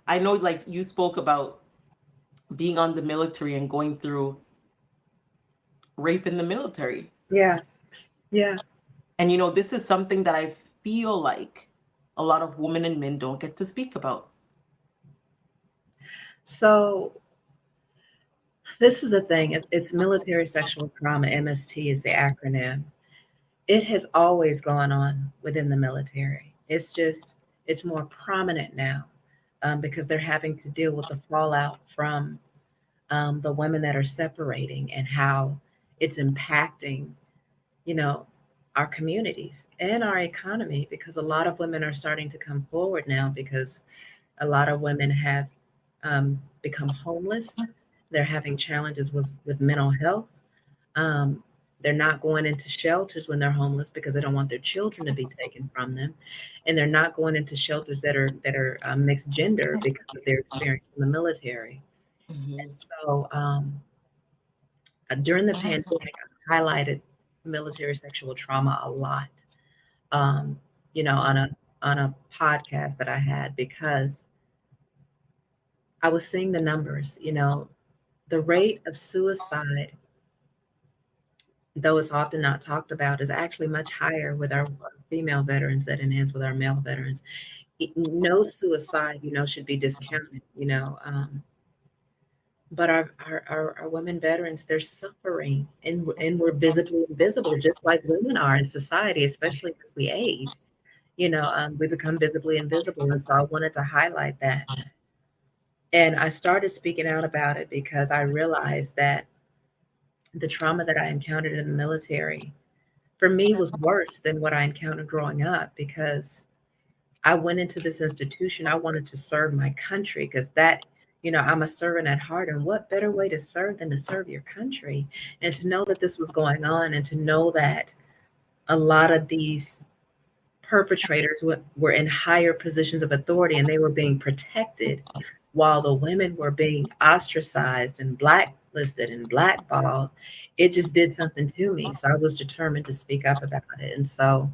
I know like you spoke about being on the military and going through rape in the military. Yeah, yeah. And this is something that I feel like a lot of women and men don't get to speak about. So this is the thing. It's military sexual trauma. MST is the acronym. It has always gone on within the military. It's more prominent now, because they're having to deal with the fallout from the women that are separating and how it's impacting, you know, our communities and our economy, because a lot of women are starting to come forward now because a lot of women have become homeless. They're having challenges with mental health. Um, they're not going into shelters when they're homeless because they don't want their children to be taken from them, and they're not going into shelters that are mixed gender because of their experience in the military. Mhm. And so during the pandemic, I highlighted military sexual trauma a lot, um, on a podcast that I had, because I was seeing the numbers. The rate of suicide, though it's often not talked about, is actually much higher with our female veterans than it is with our male veterans. No suicide, should be discounted, but our women veterans, they're suffering, and we're visibly invisible, just like women are in society, especially as we age. We become visibly invisible, and so I wanted to highlight that. And I started speaking out about it because I realized that the trauma that I encountered in the military, for me, was worse than what I encountered growing up, because I went into this institution. I wanted to serve my country, because I'm a servant at heart. And what better way to serve than to serve your country? And to know that this was going on, and to know that a lot of these perpetrators were in higher positions of authority, and they were being protected while the women were being ostracized and blacklisted and blackballed. It just did something to me. So I was determined to speak up about it. And so